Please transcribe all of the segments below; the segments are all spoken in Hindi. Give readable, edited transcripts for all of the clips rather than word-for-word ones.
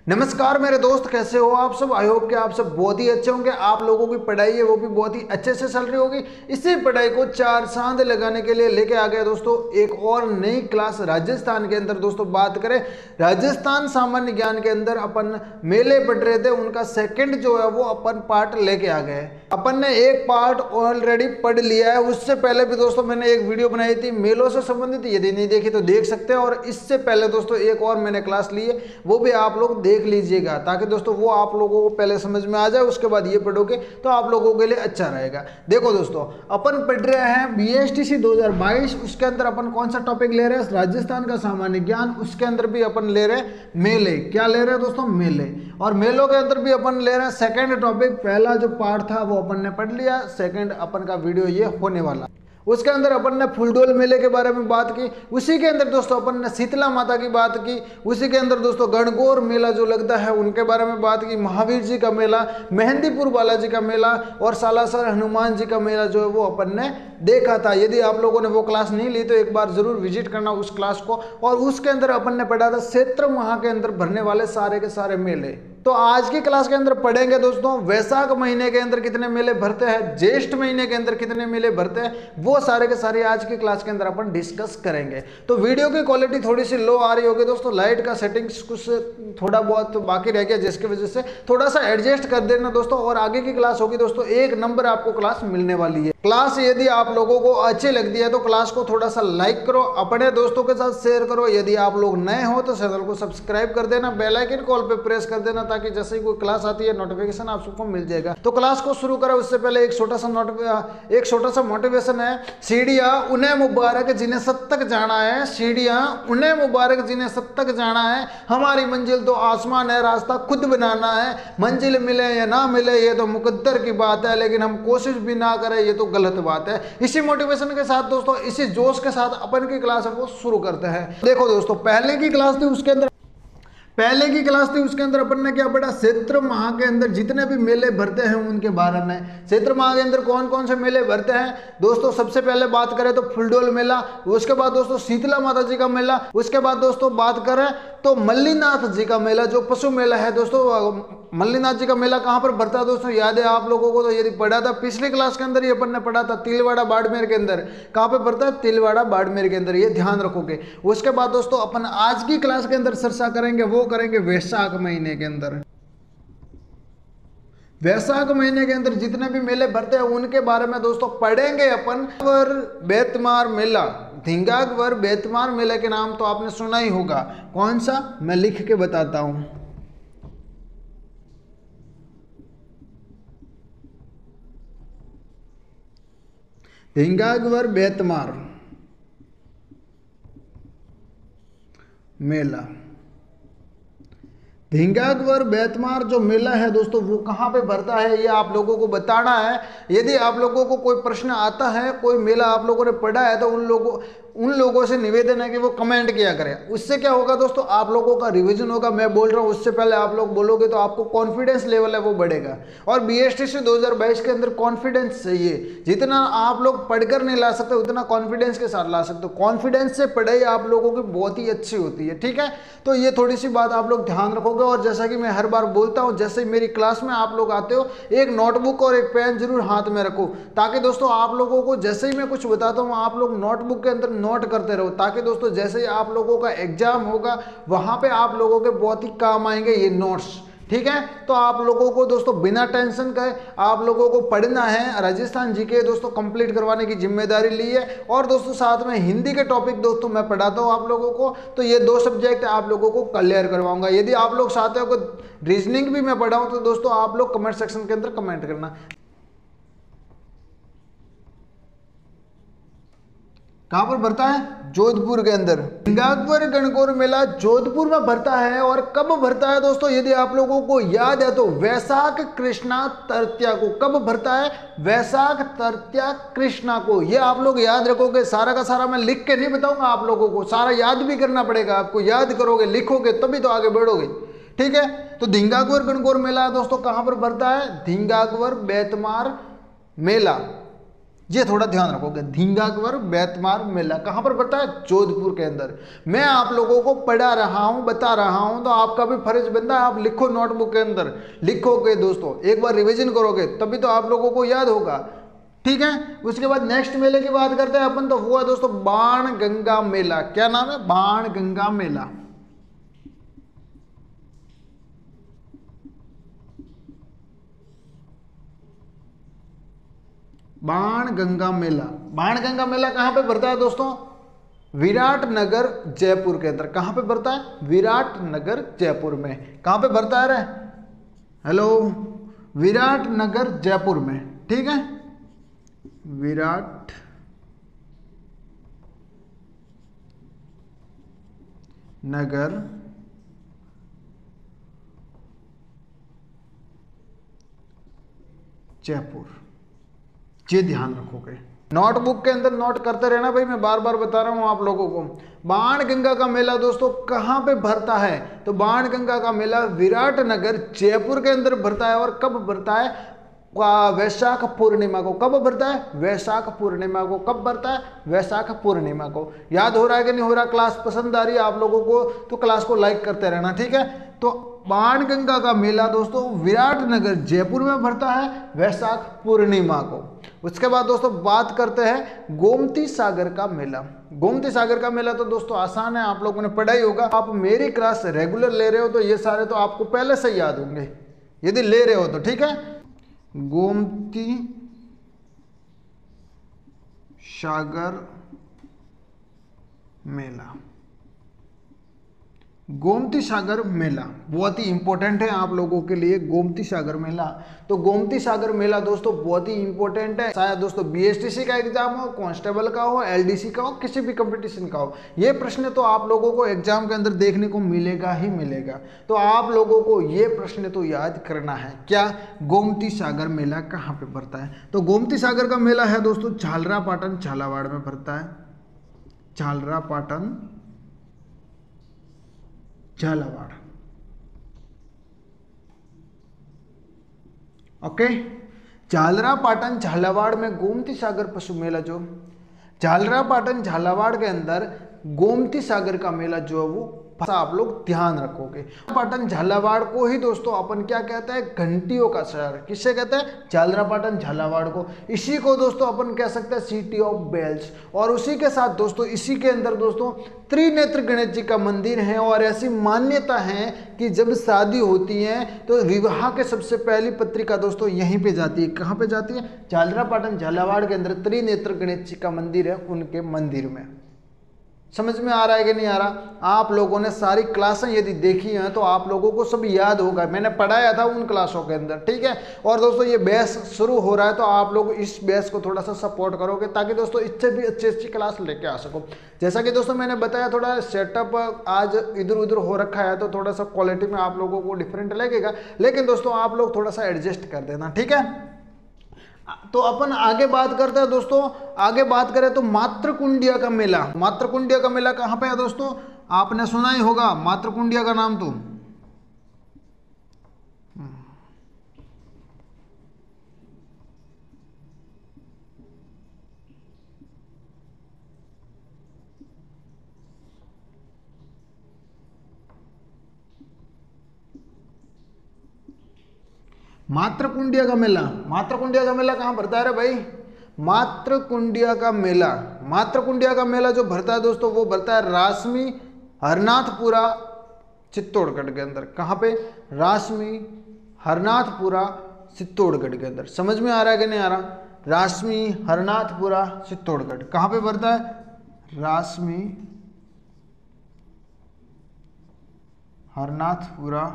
नमस्कार मेरे दोस्त, कैसे हो आप सब। आई होप कि आप सब बहुत ही अच्छे होंगे। आप लोगों की पढ़ाई है वो भी बहुत ही अच्छे से चल रही होगी। इसी पढ़ाई को चार चांद लगाने के लिए लेके आ गया दोस्तों एक और नई क्लास राजस्थान के अंदर। दोस्तों बात करें राजस्थान सामान्य ज्ञान के अंदर अपन मेले पढ़ रहे थे, उनका सेकंड जो है वो अपन पार्ट लेके आ गए। अपन ने एक पार्ट ऑलरेडी पढ़ लिया है। उससे पहले भी दोस्तों मैंने एक वीडियो बनाई थी मेलों से संबंधित, यदि नहीं देखी तो देख सकते हैं। और इससे पहले दोस्तों एक और मैंने क्लास ली है, वो भी आप लोग देख लीजिएगा ताकि दोस्तों वो आप लोगों को पहले समझ में आ जाए, उसके बाद ये पढ़ोगे तो आप लोगों के लिए अच्छा रहेगा। देखो दोस्तों, अपन पढ़ रहे हैं बीएसटीसी 2022। उसके अंदर अपन कौन सा टॉपिक ले रहे हैं? राजस्थान का सामान्य ज्ञान। उसके अंदर भी अपन ले रहे हैं मेले। क्या ले रहे हैं दोस्तों? मेले। और मेलों के अंदर भी अपन ले रहे हैं सेकंड टॉपिक। पहला जो पार्ट था वो अपन ने पढ़ लिया, सेकंड अपन का वीडियो ये होने वाला। उसके अंदर अपन ने फूलडोल मेले के बारे में बात की। उसी के अंदर दोस्तों अपन ने शीतला माता की बात की। उसी के अंदर दोस्तों गणगौर मेला जो लगता है उनके बारे में बात की। महावीर जी का मेला, मेहंदीपुर बालाजी का मेला और सालासर हनुमान जी का मेला जो है वो अपन ने देखा था। यदि आप लोगों ने वो क्लास नहीं ली तो एक बार जरूर विजिट करना उस क्लास को। और उसके अंदर अपन ने पढ़ा था क्षेत्र माह के अंदर भरने वाले सारे के सारे मेले। तो आज की क्लास के अंदर पढ़ेंगे दोस्तों वैशाख महीने के अंदर कितने मेले भरते हैं, ज्येष्ठ महीने के अंदर कितने मेले भरते हैं, वो सारे के सारे आज की क्लास के अंदर अपन डिस्कस करेंगे। तो वीडियो की क्वालिटी थोड़ी सी लो आ रही होगी दोस्तों, लाइट का सेटिंग्स कुछ थोड़ा बहुत बाकी रह गया, जिसकी वजह से थोड़ा सा एडजस्ट कर देना दोस्तों। और आगे की क्लास होगी दोस्तों, एक नंबर आपको क्लास मिलने वाली है। क्लास यदि आप लोगों को अच्छी लगती है तो क्लास को थोड़ा सा लाइक करो, अपने दोस्तों के साथ शेयर करो। यदि आप लोग नए हो तो चैनल को सब्सक्राइब कर देना, बेल आइकन कॉल पे प्रेस कर देना ताकि जैसे ही कोई क्लास आती है नोटिफिकेशन आप सबको मिल जाएगा। तो क्लास को शुरू करें उससे पहले एक छोटा सा मोटिवेशन है। सीढ़ियां उन्हें मुबारक जिन्हें सत तक जाना है, सीढ़ियां उन्हें मुबारक जिन्हें सत तक जाना है। हमारी मंजिल तो आसमान है, रास्ता खुद बनाना है। मंजिल मिले या ना मिले ये तो मुकद्दर की बात है, लेकिन हम कोशिश भी ना करें ये तो गलत बात है। इसी मोटिवेशन के साथ दोस्तों, इसी जोश के साथ अपन की क्लास है वो शुरू करते हैं। देखो दोस्तों, पहले की क्लास थी उसके अंदर अपन ने क्या पढ़ा? क्षेत्र माह के अंदर जितने भी मेले भरते हैं उनके बारे में। क्षेत्र माह के अंदर कौन कौन से मेले भरते हैं दोस्तों? सबसे पहले बात करें तो फूलडोल मेला, उसके बाद दोस्तों शीतला माता जी का मेला, उसके बाद दोस्तों बात करें तो मल्लीनाथ जी का मेला जो पशु मेला है दोस्तों। मल्लीनाथ जी का मेला कहाँ पर भरता है दोस्तों? याद है आप लोगों को? तो यदि पढ़ा था पिछली क्लास के अंदर, ये अपन ने पढ़ा था तिलवाड़ा बाड़मेर के अंदर। कहाँ पे भरता है? तिलवाड़ा बाड़मेर के अंदर, ये ध्यान रखोगे। उसके बाद दोस्तों अपन आज की क्लास के अंदर चर्चा करेंगे, वो करेंगे वैशाख महीने के अंदर। वैशाख महीने के अंदर जितने भी मेले भरते हैं उनके बारे में दोस्तों पढ़ेंगे अपन। बेतमार मेला, धिंगागवर बेतमार मेले के नाम तो आपने सुना ही होगा। कौन सा? मैं लिख के बताता हूं। धिंगागवर बेतमार मेला। धिंगागवर बेतमार जो मेला है दोस्तों वो कहाँ पे भरता है ये आप लोगों को बताना है। यदि आप लोगों को कोई प्रश्न आता है, कोई मेला आप लोगों ने पढ़ा है, तो उन लोगों से निवेदन है कि वो कमेंट किया करें। उससे क्या होगा दोस्तों? आप लोगों का रिवीजन होगा। मैं बोल रहा हूँ उससे पहले आप लोग बोलोगे तो आपको कॉन्फिडेंस लेवल है वो बढ़ेगा। और बीएसटीसी 2022 के अंदर कॉन्फिडेंस चाहिए। जितना आप लोग पढ़कर नहीं ला सकते उतना कॉन्फिडेंस के साथ ला सकते हो। कॉन्फिडेंस से पढ़ाई आप लोगों की बहुत ही अच्छी होती है, ठीक है। तो ये थोड़ी सी बात आप लोग ध्यान रखोगे। और जैसा कि मैं हर बार बोलता हूँ, जैसे मेरी क्लास में आप लोग आते हो एक नोटबुक और एक पेन जरूर हाथ में रखो, ताकि दोस्तों आप लोगों को जैसे ही मैं कुछ बताता हूँ आप लोग नोटबुक के अंदर नोट करते रहो, ताकि दोस्तों जैसे ही आप लोगों का एग्जाम होगा वहां पे आप लोगों के बहुत ही काम आएंगे ये नोट्स, ठीक है। तो आप लोगों को दोस्तों बिना टेंशन के आप लोगों को पढ़ना है। राजस्थान जीके दोस्तों कंप्लीट करवाने की जिम्मेदारी ली है। और दोस्तों साथ में हिंदी के टॉपिक दोस्तों मैं पढ़ाता हूँ आप लोगों को, तो ये दो सब्जेक्ट आप लोगों को क्लियर करवाऊंगा। यदि आप लोग चाहते हो कि रीजनिंग भी मैं पढ़ाऊँ तो दोस्तों आप लोग कमेंट सेक्शन के अंदर कमेंट करना। कहां पर भरता है? जोधपुर के अंदर। धिंगागवर गणगौर मेला जोधपुर में भरता है। और कब भरता है दोस्तों? यदि आप लोगों को याद है तो वैशाख कृष्णा तृतीया को। कब भरता है? वैशाख तृतीया कृष्णा को। ये आप लोग याद रखोगे। सारा का सारा मैं लिख के नहीं बताऊंगा आप लोगों को, सारा याद भी करना पड़ेगा आपको। याद करोगे, लिखोगे तभी तो आगे बढ़ोगे, ठीक है। तो धिंगागवर गणगौर मेला दोस्तों कहां पर भरता है? धिंगागवर बेतमार मेला, ये थोड़ा ध्यान रखोगे। धींगावर बैतमार मेला कहाँ पर पड़ता है? जोधपुर के अंदर। मैं आप लोगों को पढ़ा रहा हूँ, बता रहा हूँ, तो आपका भी फर्ज बनता है आप लिखो, नोटबुक के अंदर लिखोगे दोस्तों, एक बार रिवीजन करोगे तभी तो आप लोगों को याद होगा। ठीक है, उसके बाद नेक्स्ट मेले की बात करते हैं अपन, तो हुआ दोस्तों बाण गंगा मेला। क्या नाम है? बाण गंगा मेला। बाण गंगा मेला। बाण गंगा मेला कहां पे भरता है दोस्तों? विराटनगर जयपुर के अंदर। कहां पे भरता है? विराटनगर जयपुर में। कहां पे भरता है रे? हेलो, विराटनगर जयपुर में। ठीक है, विराट नगर जयपुर। ये ध्यान रखोगे, नोटबुक के अंदर नोट करते रहना भाई, मैं बार बार बता रहा हूं आप लोगों को। बाण गंगा का मेला दोस्तों कहां पे भरता है? तो बाण गंगा का मेला विराटनगर जयपुर के अंदर भरता है। और कब भरता है? वैशाख पूर्णिमा को। कब भरता है? वैशाख पूर्णिमा को। कब भरता है? वैशाख पूर्णिमा को। याद हो रहा है कि नहीं हो रहा? क्लास पसंद आ रही है आप लोगों को तो क्लास को लाइक करते रहना। ठीक है, तो बाण गंगा का मेला दोस्तों विराटनगर जयपुर में भरता है वैशाख पूर्णिमा को। उसके बाद दोस्तों बात करते हैं गोमती सागर का मेला। गोमती सागर का मेला तो दोस्तों आसान है, आप लोगों ने पढ़ा ही होगा। आप मेरी क्लास रेगुलर ले रहे हो तो ये सारे तो आपको पहले से याद होंगे, यदि ले रहे हो तो। ठीक है, गोमती सागर मेला। गोमती सागर मेला बहुत ही इंपॉर्टेंट है आप लोगों के लिए। गोमती सागर मेला, तो गोमती सागर मेला दोस्तों बहुत ही इंपॉर्टेंट है। शायद दोस्तों बीएसटीसी का एग्जाम हो, कांस्टेबल का हो, एलडीसी का हो, किसी भी कंपटीशन का हो, ये प्रश्न तो आप लोगों को एग्जाम के अंदर देखने को मिलेगा ही मिलेगा। तो आप लोगों को ये प्रश्न तो याद करना है। क्या? गोमती सागर मेला कहाँ पे पड़ता है? तो गोमती सागर का मेला है दोस्तों झालरापाटन झालावाड़ में पड़ता है। झालरापाटन झालावाड़। ओके, झालरापाटन झालावाड़ में गोमती सागर पशु मेला, जो झालरापाटन झालावाड़ के अंदर गोमती सागर का मेला जो है वो आप लोग ध्यान रखोगे। पाटन झालावाड़ को ही दोस्तों अपन क्या कहते हैं? घंटियों का शहर। किससे कहते हैं? झालरापाटन झालावाड़ को। इसी को दोस्तों अपन कह सकते हैं सिटी ऑफ बेल्स। और उसी के साथ दोस्तों इसी के अंदर दोस्तों त्रिनेत्र गणेश जी का मंदिर है। और ऐसी मान्यता है कि जब शादी होती है तो विवाह के सबसे पहली पत्रिका दोस्तों यहीं पे जाती है। कहाँ पे जाती है? झालरापाटन झालावाड़ के अंदर त्रिनेत्र गणेश जी का मंदिर है, उनके मंदिर में। समझ में आ रहा है कि नहीं आ रहा? आप लोगों ने सारी क्लासें यदि देखी हैं तो आप लोगों को सब याद होगा, मैंने पढ़ाया था उन क्लासों के अंदर। ठीक है, और दोस्तों ये बैच शुरू हो रहा है तो आप लोग इस बैच को थोड़ा सा सपोर्ट करोगे ताकि दोस्तों इससे भी अच्छी क्लास लेके आ सको। जैसा कि दोस्तों मैंने बताया थोड़ा सेटअप आज इधर उधर हो रखा है तो थोड़ा सा क्वालिटी में आप लोगों को डिफरेंट लगेगा, लेकिन दोस्तों आप लोग थोड़ा सा एडजस्ट कर देना। ठीक है, तो अपन आगे बात करते हैं दोस्तों। आगे बात करें तो मातृकुंडिया का मेला। मातृकुंडिया का मेला कहां पे है दोस्तों? आपने सुना ही होगा मातृकुंडिया का नाम तो। मातृकुंडिया का मेला। मातृकुंडिया का मेला कहां भरता है भाई? मातृकुंडिया का मेला। मातृकुंडिया का मेला जो भरता है दोस्तों वो भरता है रासमी हरनाथपुरा चित्तौड़गढ़ के अंदर। कहां पे? रासमी हरनाथपुरा चित्तौड़गढ़ के अंदर। समझ में आ रहा है कि नहीं आ रहा? रासमी हरनाथपुरा चित्तौड़गढ़ कहां पे भरता है? रासमी हरनाथपुरा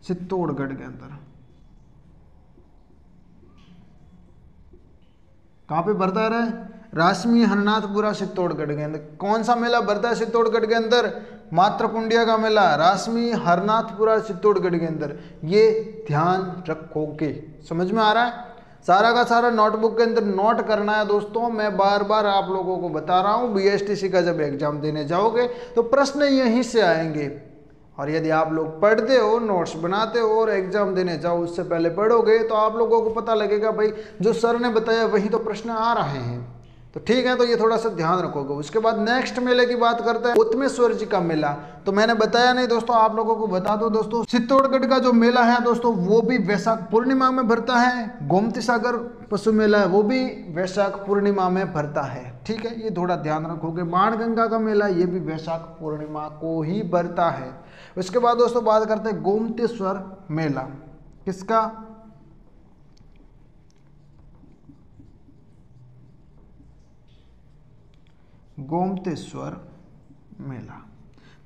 चित्तौड़गढ़ के अंदर। कहां पे भरता है? रासमी हरनाथपुरा चित्तौड़गढ़ के अंदर। कौन सा मेला भरता है चित्तौड़गढ़ के अंदर? मातृकुंडिया का मेला रासमी हरनाथपुरा चित्तौड़गढ़ के अंदर। ये ध्यान रखोगे। समझ में आ रहा है? सारा का सारा नोटबुक के अंदर नोट करना है दोस्तों। मैं बार बार आप लोगों को बता रहा हूं, बीएसटीसी का जब एग्जाम देने जाओगे तो प्रश्न यहीं से आएंगे। और यदि आप लोग पढ़ते हो, नोट्स बनाते हो और एग्जाम देने जाओ उससे पहले पढ़ोगे तो आप लोगों को पता लगेगा भाई जो सर ने बताया वही तो प्रश्न आ रहे हैं। तो ठीक है, तो ये थोड़ा सा ध्यान रखोगे। उसके बाद नेक्स्ट मेले की बात करते हैं, उत्मेश्वर जी का मेला। तो मैंने बताया नहीं दोस्तों, आप लोगों को बता दो दोस्तों, चित्तौड़गढ़ का जो मेला है दोस्तों वो भी वैशाख पूर्णिमा में भरता है। गोमती सागर पशु मेला है वो भी वैशाख पूर्णिमा में भरता है। ठीक है, ये थोड़ा ध्यान रखोगे। बाणगंगा का मेला ये भी वैशाख पूर्णिमा को ही भरता है। उसके बाद दोस्तों बात करते हैं गोमतेश्वर मेला, किसका? गोमतेश्वर मेला।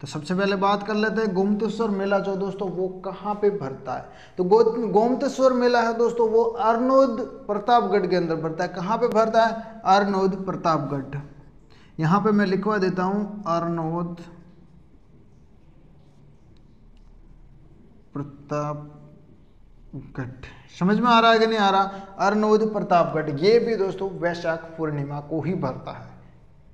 तो सबसे पहले बात कर लेते हैं गोमतेश्वर मेला जो दोस्तों वो कहाँ पे भरता है। तो गोमतेश्वर मेला है दोस्तों वो अरनोद प्रतापगढ़ के अंदर भरता है। कहाँ पे भरता है? अरनोद प्रतापगढ़। यहाँ पे मैं लिखवा देता हूँ अरनोद प्रतापगढ़। समझ में आ रहा है कि नहीं आ रहा? अरनोद प्रतापगढ़ ये भी दोस्तों वैशाख पूर्णिमा को ही भरता है।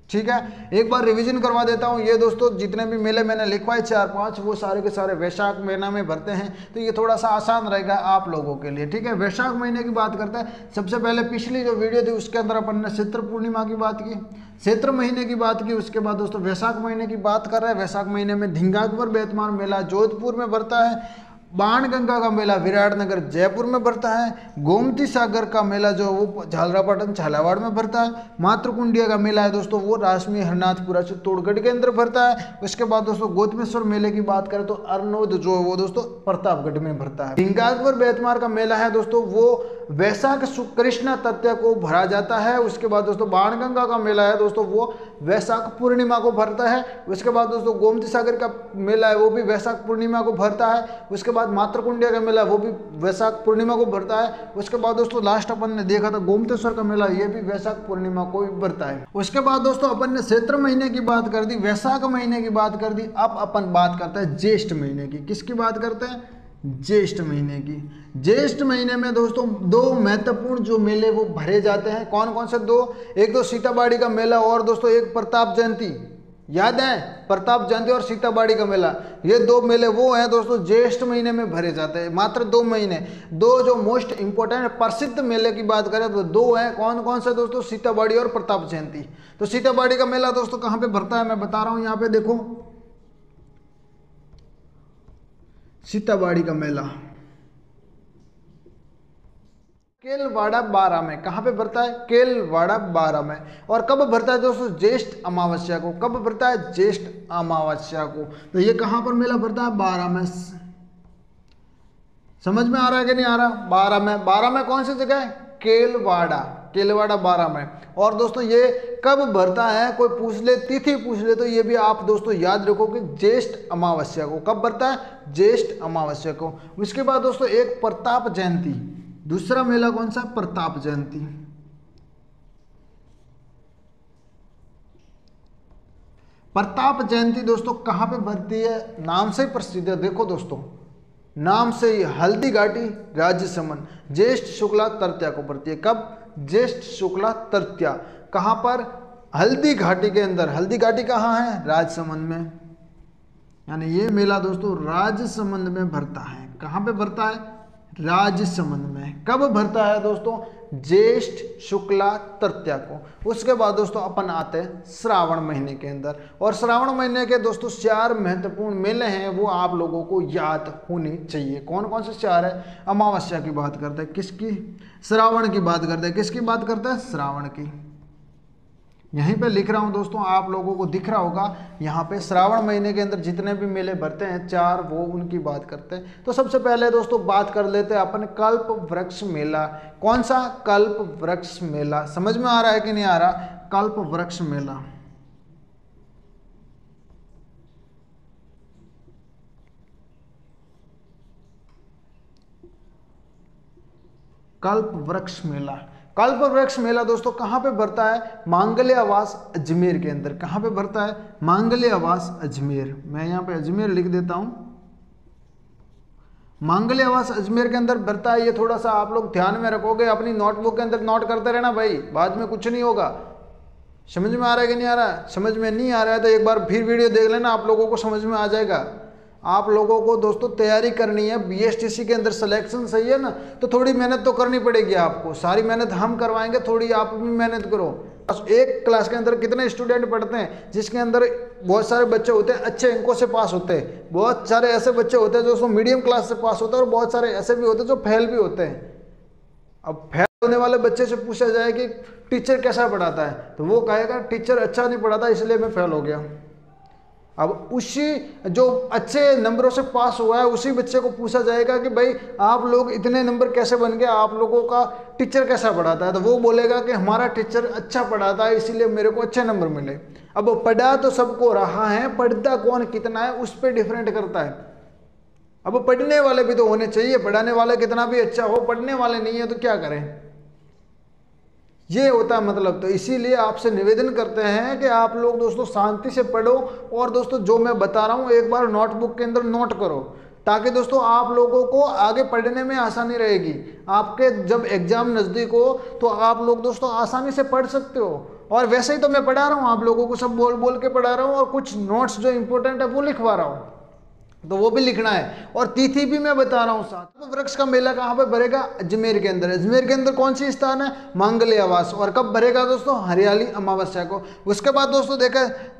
ठीक है, एक बार रिवीजन करवा देता हूँ। ये दोस्तों जितने भी मेले मैंने लिखवाए 4-5 वो सारे के सारे वैशाख महीना में भरते हैं। तो ये थोड़ा सा आसान रहेगा आप लोगों के लिए। ठीक है, वैशाख महीने की बात करते हैं। सबसे पहले पिछली जो वीडियो थी उसके अंदर अपन ने चैत्र पूर्णिमा की बात की, चैत्र महीने की बात की। उसके बाद दोस्तों वैशाख महीने की बात कर रहे हैं। वैशाख महीने में धिंगाकबर बेतमार मेला जोधपुर में भरता है। बाणगंगा का मेला विराटनगर जयपुर में भरता है। गोमती सागर का मेला जो वो झालरापाटन झालावाड़ में भरता है। मातृकुंडिया का मेला है दोस्तों वो राजमी हरनाथपुरा चित्तौड़गढ़ के अंदर भरता है। उसके बाद दोस्तों गोतमेश्वर मेले की बात करें तो अरनोद जो वो दोस्तों प्रतापगढ़ में भरता है। धिंगाकबर बेतमार का मेला है दोस्तों वो वैशाख कृष्ण तृतीया को भरा जाता है। उसके बाद दोस्तों बाणगंगा का मेला है दोस्तों वो वैशाख पूर्णिमा को भरता है। उसके बाद दोस्तों गोमती सागर का मेला है वो भी वैशाख पूर्णिमा को भरता है। उसके बाद मातृकुंडिया का मेला वो भी वैशाख पूर्णिमा को भरता है। उसके बाद दोस्तों लास्ट अपन ने देखा था गोमतेश्वर का मेला ये भी वैशाख पूर्णिमा को ही भरता है। उसके बाद दोस्तों अपन ने चैत्र महीने की बात कर दी, वैशाख महीने की बात कर दी। अब अपन बात करते हैं ज्येष्ठ महीने की। किसकी बात करते हैं? ज्येष्ठ महीने की। ज्येष्ठ महीने में दोस्तों 2 महत्वपूर्ण जो मेले वो भरे जाते हैं। कौन कौन से 2? एक तो सीताबाड़ी का मेला और दोस्तों एक प्रताप जयंती। याद है? प्रताप जयंती और सीताबाड़ी का मेला, ये 2 मेले वो हैं दोस्तों ज्येष्ठ महीने में भरे जाते हैं। मात्र 2 महीने। 2 जो मोस्ट इंपोर्टेंट प्रसिद्ध मेले की बात करें तो 2 हैं। कौन कौन से दोस्तों? सीताबाड़ी और प्रताप जयंती। तो सीताबाड़ी का मेला दोस्तों कहाँ पे भरता है मैं बता रहा हूँ, यहाँ पे देखो सीताबाड़ी का मेला केलवाड़ा 12 में। कहाँ पे भरता है? केलवाड़ा 12 में। और कब भरता है दोस्तों? ज्येष्ठ अमावस्या को। कब भरता है? ज्येष्ठ अमावस्या को। तो ये कहाँ पर मेला भरता है? 12 में। समझ में आ रहा है कि नहीं आ रहा? 12 में। 12 में कौन सी जगह है? केलवाड़ा। केलवाड़ा 12 में। और दोस्तों ये कब भरता है? कोई पूछ ले, तिथि पूछ ले तो ये भी आप दोस्तों याद रखो कि ज्येष्ठ अमावस्या को। कब भरता है? ज्येष्ठ अमावस्या को। उसके बाद दोस्तों एक प्रताप जयंती, दूसरा मेला कौन सा? प्रताप जयंती। प्रताप जयंती दोस्तों कहां पे भरती है? नाम से ही प्रसिद्ध है। देखो दोस्तों नाम से ही, हल्दी घाटी राजसमंद, ज्येष्ठ शुक्ला तृतीया को भरती है। कब? ज्येष्ठ शुक्ला तृतीया। कहां पर? हल्दी घाटी के अंदर। हल्दी घाटी कहां है? राजसमंद में। यानी ये मेला दोस्तों राजसमंद में भरता है। कहां पे भरता है? राजसमंद में। कब भरता है दोस्तों? ज्येष्ठ शुक्ला तृतीया को। उसके बाद दोस्तों अपन आते हैं श्रावण महीने के अंदर। और श्रावण महीने के दोस्तों 4 महत्वपूर्ण मेले हैं वो आप लोगों को याद होने चाहिए। कौन कौन से 4 है? अमावस्या की बात करते हैं। किसकी? श्रावण की बात करते हैं। किसकी बात करते हैं? श्रावण की। यहीं पे लिख रहा हूं दोस्तों, आप लोगों को दिख रहा होगा यहाँ पे श्रावण महीने के अंदर जितने भी मेले भरते हैं 4 वो उनकी बात करते हैं। तो सबसे पहले दोस्तों बात कर लेते हैं अपन कल्प वृक्ष मेला। कौन सा? कल्प वृक्ष मेला। समझ में आ रहा है कि नहीं आ रहा? कल्प वृक्ष मेला। कल्प वृक्ष मेला। कल्प वृक्ष मेला दोस्तों कहाँ पे भरता है? मांगल्य आवास अजमेर के अंदर। कहाँ पे भरता है? मांगल्य आवास अजमेर। मैं यहाँ पे अजमेर लिख देता हूँ। मांगल्य आवास अजमेर के अंदर भरता है। ये थोड़ा सा आप लोग ध्यान में रखोगे, अपनी नोटबुक के अंदर नोट करते रहना भाई, बाद में कुछ नहीं होगा। समझ में आ रहा है कि नहीं आ रहा है? समझ में नहीं आ रहा है तो एक बार फिर वीडियो देख लेना, आप लोगों को समझ में आ जाएगा। आप लोगों को दोस्तों तैयारी करनी है, बीएसटीसी के अंदर सिलेक्शन सही है ना, तो थोड़ी मेहनत तो करनी पड़ेगी आपको। सारी मेहनत हम करवाएंगे, थोड़ी आप भी मेहनत करो। एक क्लास के अंदर कितने स्टूडेंट पढ़ते हैं, जिसके अंदर बहुत सारे बच्चे होते हैं अच्छे अंकों से पास होते हैं, बहुत सारे ऐसे बच्चे होते हैं जो मीडियम क्लास से पास होते हैं, और बहुत सारे ऐसे भी होते हैं जो फेल भी होते हैं। अब फेल होने वाले बच्चे से पूछा जाए कि टीचर कैसा पढ़ाता है, तो वो कहेगा टीचर अच्छा नहीं पढ़ाता इसलिए मैं फेल हो गया। अब उसी जो अच्छे नंबरों से पास हुआ है उसी बच्चे को पूछा जाएगा कि भाई आप लोग इतने नंबर कैसे बन गए, आप लोगों का टीचर कैसा पढ़ाता है, तो वो बोलेगा कि हमारा टीचर अच्छा पढ़ाता है इसीलिए मेरे को अच्छे नंबर मिले। अब पढ़ा तो सबको रहा है, पढ़ता कौन कितना है उस पर डिफरेंट करता है। अब पढ़ने वाले भी तो होने चाहिए, पढ़ाने वाले कितना भी अच्छा हो, पढ़ने वाले नहीं है तो क्या करें, ये होता है मतलब। तो इसीलिए आपसे निवेदन करते हैं कि आप लोग दोस्तों शांति से पढ़ो, और दोस्तों जो मैं बता रहा हूँ एक बार नोटबुक के अंदर नोट करो, ताकि दोस्तों आप लोगों को आगे पढ़ने में आसानी रहेगी। आपके जब एग्जाम नज़दीक हो तो आप लोग दोस्तों आसानी से पढ़ सकते हो। और वैसे ही तो मैं पढ़ा रहा हूँ आप लोगों को, सब बोल बोल के पढ़ा रहा हूँ, और कुछ नोट्स जो इंपॉर्टेंट है वो लिखवा रहा हूँ, तो वो भी लिखना है, और तिथि भी मैं बता रहा हूँ साथ। तो वृक्ष का मेला कहाँ पे भरेगा, अजमेर के अंदर। अजमेर के अंदर कौन सी स्थान है, मांगल्य आवास, और कब भरेगा दोस्तों, हरियाली अमावस्या को। उसके बाद दोस्तों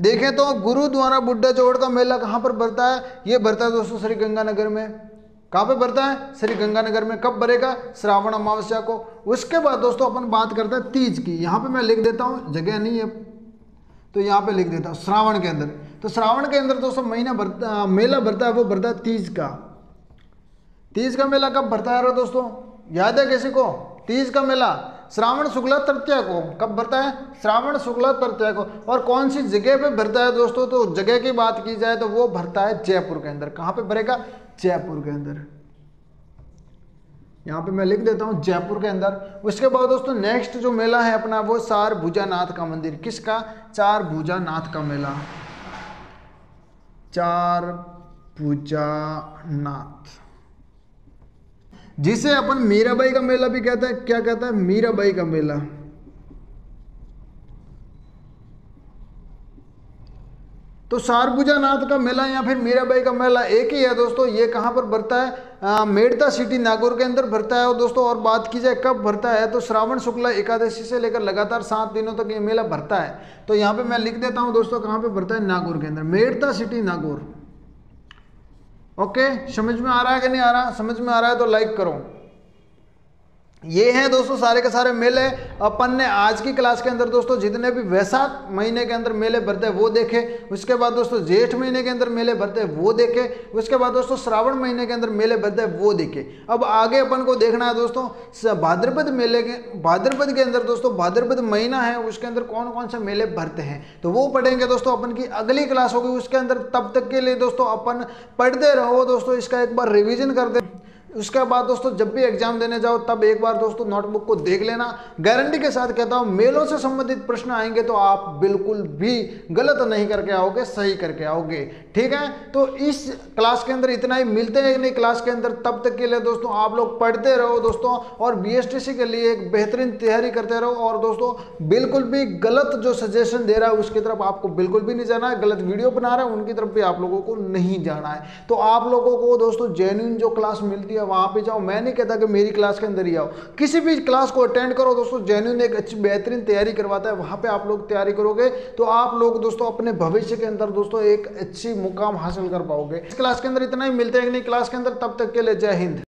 देखें तो गुरुद्वारा बुड्ढा जोड़ का मेला कहाँ पर भरता है, ये भरता है दोस्तों श्री गंगानगर में। कहाँ पे भरता है, श्री गंगानगर में। कब भरेगा, श्रावण अमावस्या को। उसके बाद दोस्तों अपन बात करते हैं तीज की, यहाँ पे मैं लिख देता हूँ, जगह नहीं है तो यहाँ पे लिख देता हूँ, श्रावण के अंदर। तो श्रावण के अंदर दोस्तों मेला भरता है, वो भरता है तीज का। तीज का मेला कब भरता है दोस्तों, याद है किसी को, तीज का मेला श्रावण शुक्ला तृतीया को। कब भरता है, श्रावण शुक्ला तृतीया को। और कौन सी जगह पे भरता है दोस्तों, तो जगह की बात की जाए तो वो भरता है जयपुर के अंदर। कहाँ पे भरेगा, जयपुर के अंदर। यहाँ पे मैं लिख देता हूँ जयपुर के अंदर। उसके बाद दोस्तों नेक्स्ट जो मेला है अपना वो चार भुजानाथ का मंदिर। किसका, चार भुजानाथ का मेला, चार भुजानाथ, जिसे अपन मीराबाई का मेला भी कहता है। क्या कहता है, मीराबाई का मेला। तो सारभुजानाथ का मेला या फिर मीराबाई का मेला एक ही है दोस्तों। ये कहाँ पर भरता है, मेड़ता सिटी नागौर के अंदर भरता है। और दोस्तों और बात की जाए कब भरता है, तो श्रावण शुक्ला एकादशी से लेकर लगातार 7 दिनों तक ये मेला भरता है। तो यहाँ पे मैं लिख देता हूँ दोस्तों कहाँ पे भरता है, नागौर के अंदर, मेड़ता सिटी नागौर। ओके, समझ में आ रहा है कि नहीं आ रहा, समझ में आ रहा है तो लाइक करो। ये हैं दोस्तों सारे के सारे मेले अपन ने आज की क्लास के अंदर दोस्तों जितने भी वैशाख महीने के अंदर मेले भरते हैं वो देखे। उसके बाद दोस्तों जेठ महीने के अंदर मेले भरते हैं वो देखे। उसके बाद दोस्तों श्रावण महीने के अंदर मेले भरते हैं वो देखे। अब आगे अपन को देखना है दोस्तों भाद्रपद मेले के, भाद्रपद के अंदर दोस्तों भाद्रपद महीना है उसके अंदर कौन कौन से मेले भरते हैं, तो वो पढ़ेंगे दोस्तों। अपन की अगली क्लास होगी उसके अंदर। तब तक के लिए दोस्तों अपन पढ़ते रहो दोस्तों, इसका एक बार रिविजन कर दे। उसके बाद दोस्तों जब भी एग्जाम देने जाओ तब एक बार दोस्तों नोटबुक को देख लेना। गारंटी के साथ कहता हूं मेलों से संबंधित प्रश्न आएंगे तो आप बिल्कुल भी गलत नहीं करके आओगे, सही करके आओगे। ठीक है, तो इस क्लास के अंदर इतना ही। मिलते हैं नई क्लास के अंदर, तब तक के लिए दोस्तों आप लोग पढ़ते रहो दोस्तों, और बीएसटीसी के लिए एक बेहतरीन तैयारी करते रहो। और दोस्तों बिल्कुल भी गलत जो सजेशन दे रहा है उसकी तरफ आपको बिल्कुल भी नहीं जाना है, गलत वीडियो बना रहा है उनकी तरफ भी आप लोगों को नहीं जाना है। तो आप लोगों को दोस्तों जेन्युइन जो क्लास मिलती है वहां पे जाओ। मैं नहीं कहता कि मेरी क्लास के अंदर ही आओ, किसी भी क्लास को अटेंड करो दोस्तों। जेन्युइन एक अच्छी बेहतरीन तैयारी करवाता है, वहां पे आप लोग तैयारी करोगे तो आप लोग दोस्तों अपने भविष्य के अंदर दोस्तों एक अच्छी मुकाम हासिल कर पाओगे। इस क्लास के अंदर इतना ही। मिलते हैं एक नई क्लास के अंदर, तब तक के लिए जय हिंद।